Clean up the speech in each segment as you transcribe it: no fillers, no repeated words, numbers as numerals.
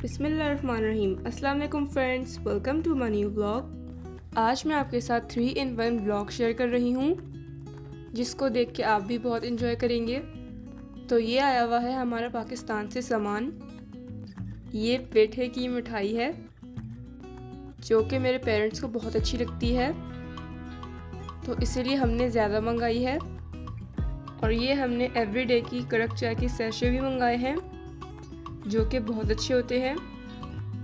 बिस्मिल्लाहिर्रहमानिर्रहीम। अस्सलाम वालेकुम friends, welcome to my new vlog. आज मैं आपके साथ 3 in 1 व्लॉग शेयर कर रही हूँ, जिसको देख के आप भी बहुत इंजॉय करेंगे। तो ये आया हुआ है हमारा पाकिस्तान से सामान। ये पेठे की मिठाई है जो कि मेरे पेरेंट्स को बहुत अच्छी लगती है, तो इसीलिए हमने ज़्यादा मंगाई है। और ये हमने एवरीडे की कड़क चाय की सैशे भी मंगाए हैं जो कि बहुत अच्छे होते हैं।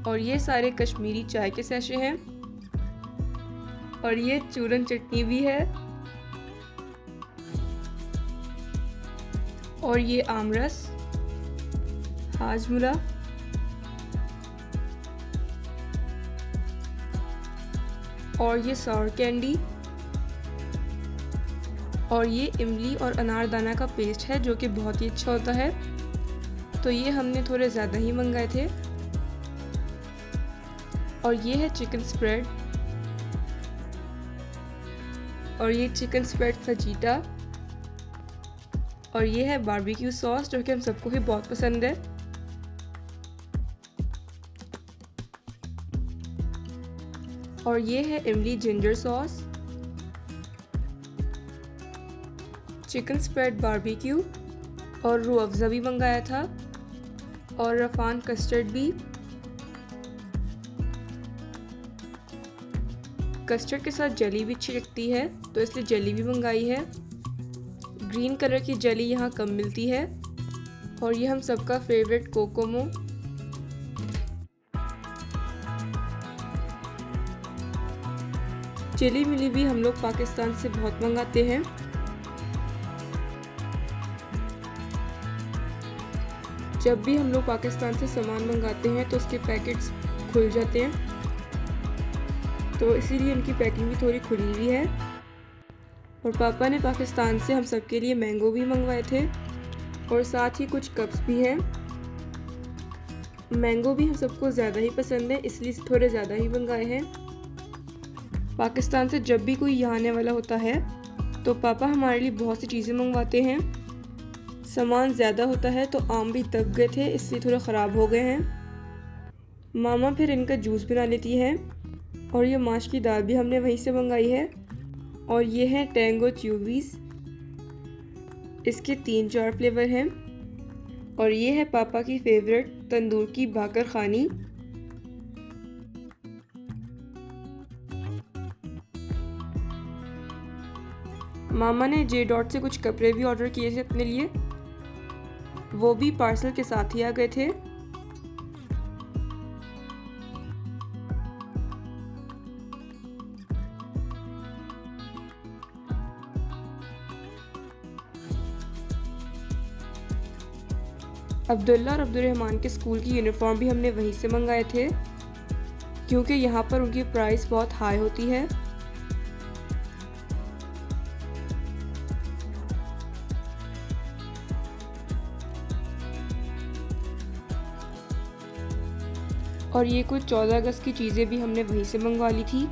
और ये सारे कश्मीरी चाय के सैशे हैं। और ये चूरन चटनी भी है। और ये आमरस, हाजमुला, और ये सॉर कैंडी, और ये इमली और अनारदाना का पेस्ट है जो कि बहुत ही अच्छा होता है। तो ये हमने थोड़े ज़्यादा ही मंगाए थे। और ये है चिकन स्प्रेड, और ये चिकन स्प्रेड फजीटा, और ये है बारबेक्यू सॉस जो कि हम सबको ही बहुत पसंद है। और ये है इमली ginger sauce, chicken spread barbecue, और रूह अफ़ज़ा भी मंगाया था, और रफ़ान कस्टर्ड भी। कस्टर्ड के साथ जेली भी अच्छी लगती है तो इसलिए जेली भी मंगाई है। ग्रीन कलर की जेली यहाँ कम मिलती है। और ये हम सबका फेवरेट कोकोमो। जेली मिली भी हम लोग पाकिस्तान से बहुत मंगाते हैं। जब भी हम लोग पाकिस्तान से सामान मंगाते हैं तो उसके पैकेट्स खुल जाते हैं, तो इसीलिए इनकी पैकिंग भी थोड़ी खुली हुई है। और पापा ने पाकिस्तान से हम सबके लिए मैंगो भी मंगवाए थे, और साथ ही कुछ कप्स भी हैं। मैंगो भी हम सबको ज़्यादा ही पसंद है, इसलिए थोड़े ज़्यादा ही मंगाए हैं। पाकिस्तान से जब भी कोई यहाँ आने वाला होता है तो पापा हमारे लिए बहुत सी चीज़ें मंगवाते हैं। सामान ज़्यादा होता है तो आम भी दब गए थे, इसलिए थोड़े ख़राब हो गए हैं। मामा फिर इनका जूस बना लेती है। और ये माश की दाल भी हमने वहीं से मंगाई है। और ये है टैंगो च्यूबीज़, इसके 3-4 फ्लेवर हैं। और ये है पापा की फेवरेट तंदूर की बाकर खानी। मामा ने जे डॉट से कुछ कपड़े भी ऑर्डर किए थे अपने लिए, वो भी पार्सल के साथ ही आ गए थे। अब्दुल्ला और अब्दुर्रहमान के स्कूल की यूनिफॉर्म भी हमने वहीं से मंगाए थे, क्योंकि यहाँ पर उनकी प्राइस बहुत हाई होती है। और ये कुछ 14 अगस्त की चीज़ें भी हमने वहीं से मंगवा ली थी।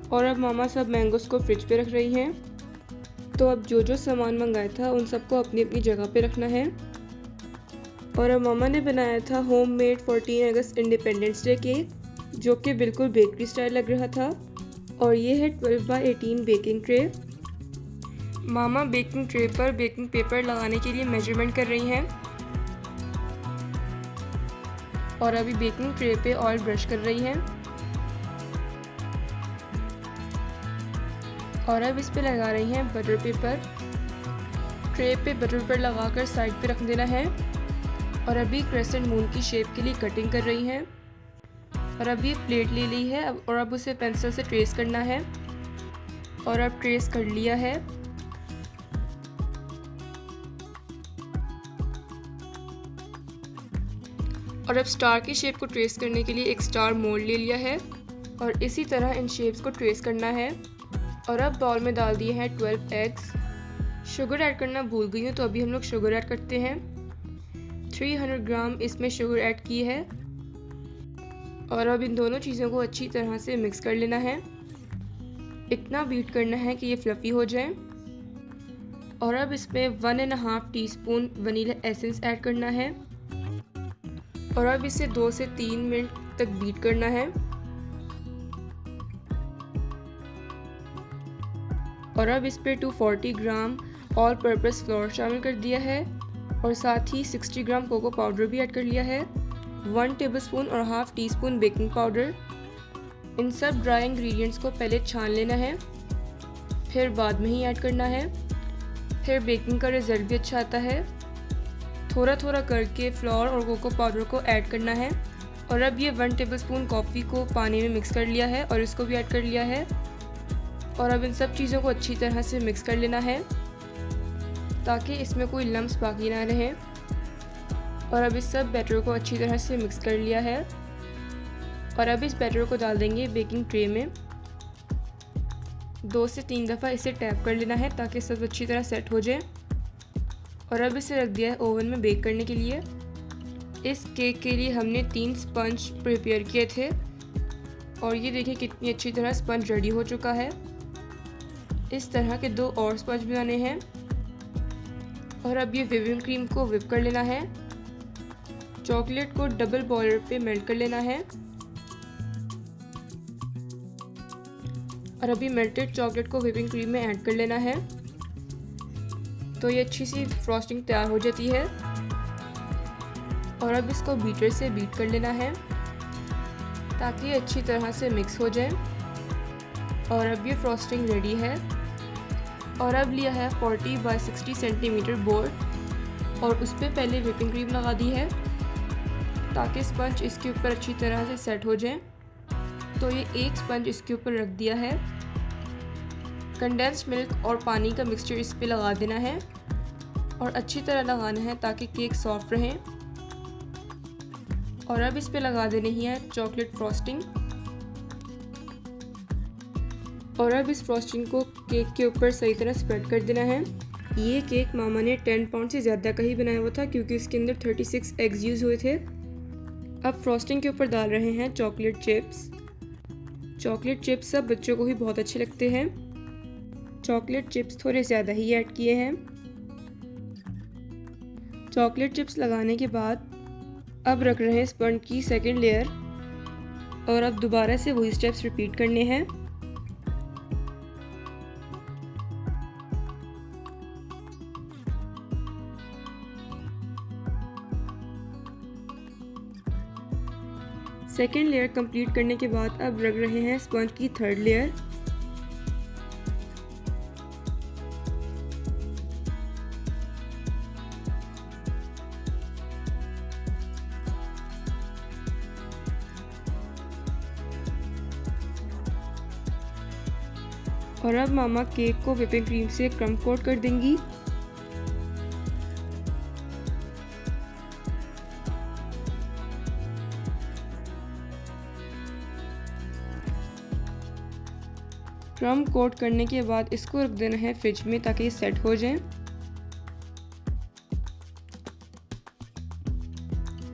और अब मामा सब मैंगोस को फ्रिज पे रख रही हैं। तो अब जो जो सामान मंगाया था उन सबको अपनी अपनी जगह पे रखना है। और अब मामा ने बनाया था होममेड 14 अगस्त इंडिपेंडेंस डे केक, जो कि बिल्कुल बेकरी स्टाइल लग रहा था। और ये है 12x18 बेकिंग ट्रे। मामा बेकिंग ट्रे पर बेकिंग पेपर लगाने के लिए मेजरमेंट कर रही हैं। और अभी बेकिंग ट्रे पे ऑयल ब्रश कर रही हैं। और अब इस पे लगा रही हैं बटर पेपर। ट्रे पे बटर पेपर लगाकर साइड पे रख देना है। और अभी क्रेसेंट मून की शेप के लिए कटिंग कर रही हैं। और अभी एक प्लेट ले ली है और अब उसे पेंसिल से ट्रेस करना है। और अब ट्रेस कर लिया है। और अब स्टार की शेप को ट्रेस करने के लिए एक स्टार मोल्ड ले लिया है। और इसी तरह इन शेप्स को ट्रेस करना है। और अब बाउल में डाल दिए हैं 12 एग्स। शुगर ऐड करना भूल गई हूँ, तो अभी हम लोग शुगर ऐड करते हैं। 300 ग्राम इसमें शुगर ऐड की है और अब इन दोनों चीज़ों को अच्छी तरह से मिक्स कर लेना है। इतना बीट करना है कि ये फ्लफ़ी हो जाए। और अब इसमें 1.5 टीस्पून वनीला एसेंस ऐड करना है और अब इसे 2 से 3 मिनट तक बीट करना है। और अब इस पे 240 ग्राम ऑल पर्पस फ्लोर शामिल कर दिया है और साथ ही 60 ग्राम कोको पाउडर भी ऐड कर लिया है, 1 टेबलस्पून और half teaspoon baking powder. इन सब ड्राई इंग्रेडिएंट्स को पहले छान लेना है, फिर बाद में ही ऐड करना है। फिर बेकिंग का रिजल्ट भी अच्छा आता है। थोड़ा थोड़ा करके फ्लोर और कोको पाउडर को ऐड करना है। और अब ये 1 टेबलस्पून कॉफ़ी को पानी में मिक्स कर लिया है और इसको भी ऐड कर लिया है। और अब इन सब चीज़ों को अच्छी तरह से मिक्स कर लेना है ताकि इसमें कोई लम्स बाकी ना रहे। और अब इस सब बैटर को अच्छी तरह से मिक्स कर लिया है और अब इस बैटर को डाल देंगे बेकिंग ट्रे में। 2 से 3 दफ़ा इसे टैप कर लेना है ताकि सब अच्छी तरह सेट हो जाए। और अब इसे रख दिया है ओवन में बेक करने के लिए। इस केक के लिए हमने 3 स्पंज प्रिपेयर किए थे और ये देखिए कितनी अच्छी तरह स्पंज रेडी हो चुका है। इस तरह के 2 और स्पंज बनाने हैं और अब ये व्हिपिंग क्रीम को व्हिप कर लेना है। चॉकलेट को डबल बॉयलर पे मेल्ट कर लेना है और अभी मेल्टेड चॉकलेट को व्हिपिंग क्रीम में ऐड कर लेना है तो ये अच्छी सी फ्रॉस्टिंग तैयार हो जाती है। और अब इसको बीटर से बीट कर लेना है ताकि ये अच्छी तरह से मिक्स हो जाए। और अब ये फ्रॉस्टिंग रेडी है। और अब लिया है 40 बाय 60 सेंटीमीटर बोर्ड और उस पर पहले व्हिपिंग क्रीम लगा दी है ताकि स्पंज इसके ऊपर अच्छी तरह से सेट हो जाए। तो ये एक स्पंज इसके ऊपर रख दिया है। कंडेंस्ड मिल्क और पानी का मिक्सचर इस पे लगा देना है और अच्छी तरह लगाना है ताकि केक सॉफ्ट रहे। और अब इस पे लगा देनी है चॉकलेट फ्रॉस्टिंग। और अब इस फ्रॉस्टिंग को केक के ऊपर सही तरह स्प्रेड कर देना है। ये केक मामा ने 10 पाउंड से ज़्यादा का ही बनाया हुआ था क्योंकि इसके अंदर 36 एग्स यूज़ हुए थे। अब फ्रॉस्टिंग के ऊपर डाल रहे हैं चॉकलेट चिप्स। चॉकलेट चिप्स सब बच्चों को ही बहुत अच्छे लगते हैं। चॉकलेट चिप्स थोड़े ज़्यादा ही ऐड किए हैं। चॉकलेट चिप्स लगाने के बाद अब रख रहे हैं स्पंज की सेकंड लेयर और अब दोबारा से वही स्टेप्स रिपीट करने हैं। सेकेंड लेयर कंप्लीट करने के बाद अब रख रहे हैं स्पंज की थर्ड लेयर। और अब मामा केक को व्हिपिंग क्रीम से क्रम कोट कर देंगी। क्रम कोट करने के बाद इसको रख देना है फ्रिज में ताकि ये सेट हो जाए।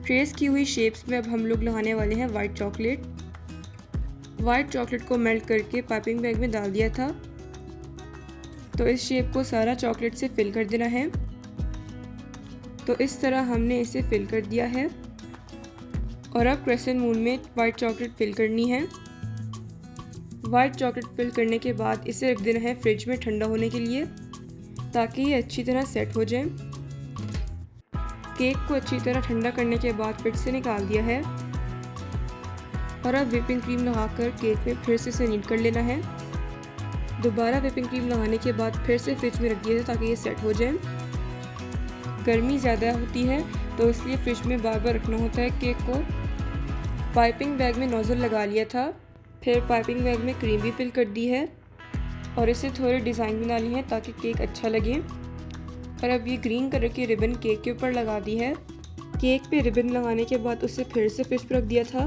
ट्रेस की हुई शेप्स में अब हम लोग लगाने वाले हैं वाइट चॉकलेट। वाइट चॉकलेट को मेल्ट करके पाइपिंग बैग में डाल दिया था तो इस शेप को सारा चॉकलेट से फिल कर देना है। तो इस तरह हमने इसे फिल कर दिया है। और अब क्रेसेंट मून में वाइट चॉकलेट फिल करनी है। वाइट चॉकलेट फिल करने के बाद इसे रख देना है फ्रिज में ठंडा होने के लिए ताकि ये अच्छी तरह सेट हो जाए। केक को अच्छी तरह ठंडा करने के बाद फ्रिज से निकाल दिया है और अब व्हिपिंग क्रीम लगाकर केक में फिर से इसे नीट कर लेना है। दोबारा व्हिपिंग क्रीम लगाने के बाद फिर से फ्रिज में रख दिया था ताकि ये सेट हो जाए। गर्मी ज़्यादा होती है तो इसलिए फ्रिज में बार बार रखना होता है केक को। पाइपिंग बैग में नोज़ल लगा लिया था, फिर पाइपिंग बैग में क्रीम भी फिल कर दी है और इसे थोड़े डिज़ाइन बना ली है ताकि केक अच्छा लगे। और अब ये ग्रीन कलर की रिबन केक के ऊपर लगा दी है। केक पे रिबन लगाने के बाद उसे फिर से फ्रिज पर रख दिया था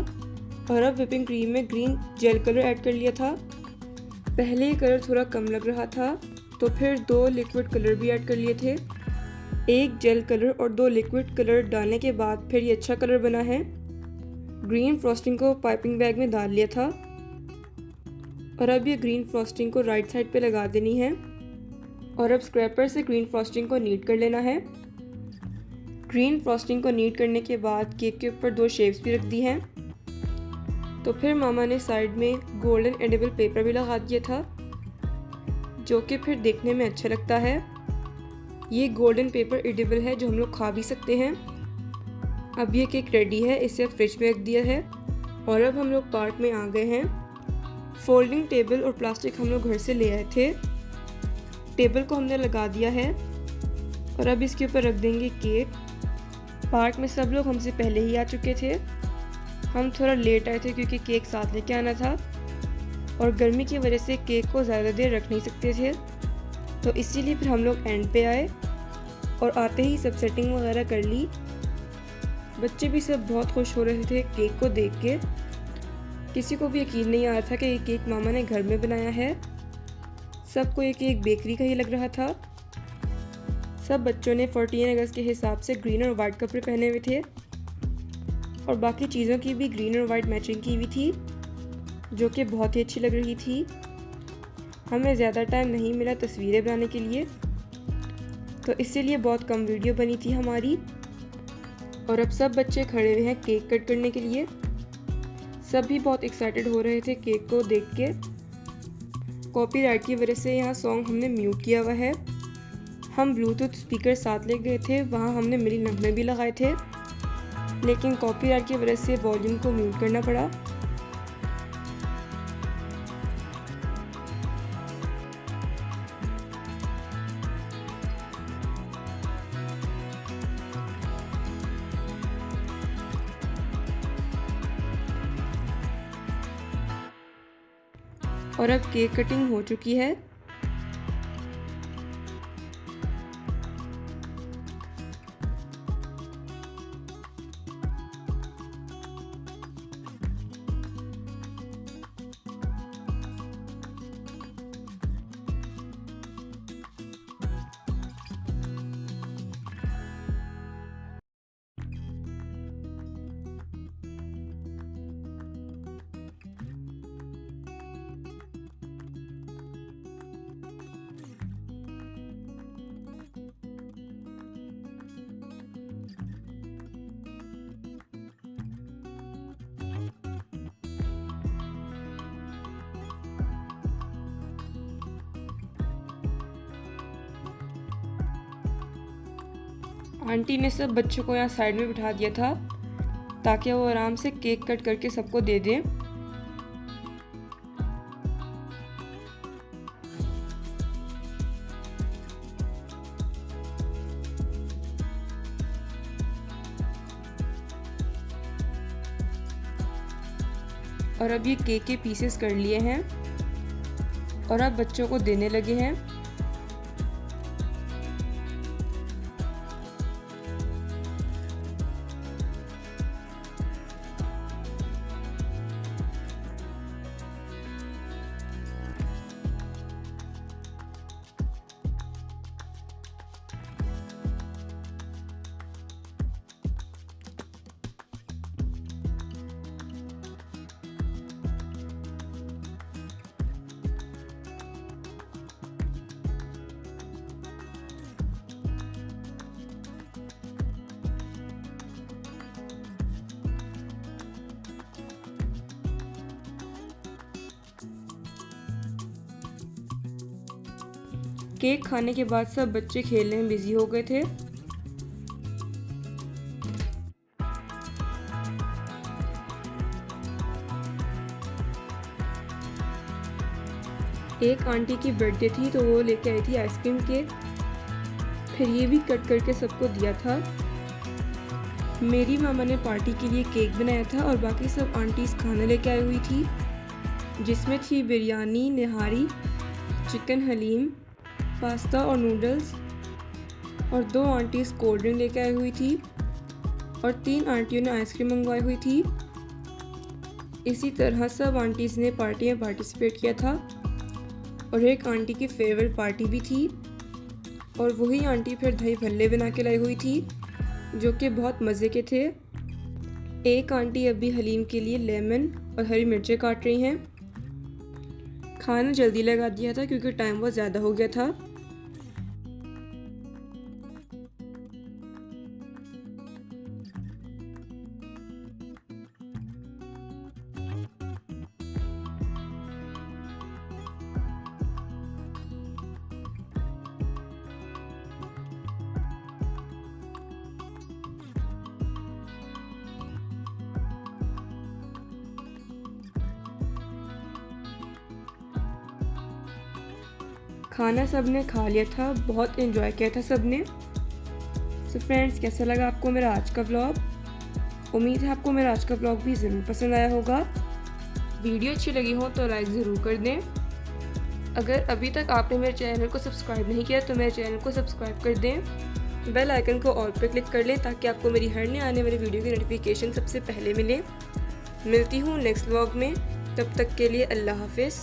और अब व्हिपिंग क्रीम में ग्रीन जेल कलर ऐड कर लिया था। पहले ये कलर थोड़ा कम लग रहा था तो फिर 2 लिक्विड कलर भी ऐड कर लिए थे। एक जेल कलर और 2 लिक्विड कलर डालने के बाद फिर ये अच्छा कलर बना है। ग्रीन फ्रॉस्टिंग को पाइपिंग बैग में डाल लिया था और अब ये ग्रीन फ्रॉस्टिंग को राइट साइड पे लगा देनी है और अब स्क्रैपर से ग्रीन फ्रॉस्टिंग को नीट कर लेना है। ग्रीन फ्रॉस्टिंग को नीट करने के बाद केक के ऊपर 2 शेप्स भी रख दी हैं। तो फिर मामा ने साइड में गोल्डन एडिबल पेपर भी लगा दिया था, जो कि फिर देखने में अच्छा लगता है। ये गोल्डन पेपर एडिबल है जो हम लोग खा भी सकते हैं। अब ये केक रेडी है, इसे फ्रिज में रख दिया है और अब हम लोग पार्ट में आ गए हैं। फोल्डिंग टेबल और प्लास्टिक हम लोग घर से ले आए थे। टेबल को हमने लगा दिया है और अब इसके ऊपर रख देंगे केक। पार्क में सब लोग हमसे पहले ही आ चुके थे। हम थोड़ा लेट आए थे क्योंकि केक साथ लेके आना था और गर्मी की वजह से केक को ज़्यादा देर रख नहीं सकते थे, तो इसीलिए फिर हम लोग एंड पे आए और आते ही सब सेटिंग वगैरह कर ली। बच्चे भी सब बहुत खुश हो रहे थे केक को देख के। किसी को भी यकीन नहीं आ रहा था कि ये केक मामा ने घर में बनाया है। सबको ये केक बेकरी का ही लग रहा था। सब बच्चों ने 14 अगस्त के हिसाब से ग्रीन और वाइट कपड़े पहने हुए थे और बाकी चीज़ों की भी ग्रीन और वाइट मैचिंग की हुई थी, जो कि बहुत ही अच्छी लग रही थी। हमें ज़्यादा टाइम नहीं मिला तस्वीरें बनाने के लिए, तो इसीलिए बहुत कम वीडियो बनी थी हमारी। और अब सब बच्चे खड़े हुए हैं केक कट करने के लिए। सब भी बहुत एक्साइटेड हो रहे थे केक को देख के। कॉपीराइट की वजह से यहाँ सॉन्ग हमने म्यूट किया हुआ है। हम ब्लूटूथ स्पीकर साथ ले गए थे, वहाँ हमने मिली नगमे भी लगाए थे, लेकिन कॉपीराइट की वजह से वॉल्यूम को म्यूट करना पड़ा। और अब केक कटिंग हो चुकी है। आंटी ने सब बच्चों को यहाँ साइड में बिठा दिया था ताकि वो आराम से केक कट करके सबको दे दें। और अब ये केक के पीसेस कर लिए हैं और अब बच्चों को देने लगे हैं। केक खाने के बाद सब बच्चे खेलने में बिजी हो गए थे। एक आंटी की बर्थडे थी तो वो लेके आई थी आइसक्रीम केक, फिर ये भी कट करके सबको दिया था। मेरी मामा ने पार्टी के लिए केक बनाया था और बाकी सब आंटीज़ खाना लेके आई हुई थी, जिसमें थी बिरयानी, निहारी, चिकन हलीम, पास्ता और नूडल्स, और 2 आंटीज़ कोल्ड ड्रिंक लेके आई हुई थी और 3 आंटियों ने आइसक्रीम मंगवाई हुई थी। इसी तरह सब आंटीज़ ने पार्टी में पार्टिसिपेट किया था और एक आंटी की फेयरवेल पार्टी भी थी और वही आंटी फिर दही भल्ले बना के लाई हुई थी जो कि बहुत मज़े के थे। एक आंटी अभी हलीम के लिए लेमन और हरी मिर्चें काट रही हैं। खाना जल्दी लगा दिया था क्योंकि टाइम बहुत ज़्यादा हो गया था। खाना सबने खा लिया था, बहुत एंजॉय किया था सबने। सो फ्रेंड्स, कैसा लगा आपको मेरा आज का व्लॉग? उम्मीद है आपको मेरा आज का व्लॉग भी ज़रूर पसंद आया होगा। वीडियो अच्छी लगी हो तो लाइक ज़रूर कर दें। अगर अभी तक आपने मेरे चैनल को सब्सक्राइब नहीं किया तो मेरे चैनल को सब्सक्राइब कर दें। बेल आइकन को ऑल पे क्लिक कर लें ताकि आपको मेरी हर नए आने वाली वीडियो की नोटिफिकेशन सबसे पहले मिले। मिलती हूँ नेक्स्ट व्लॉग में, तब तक के लिए अल्लाह हाफिज़।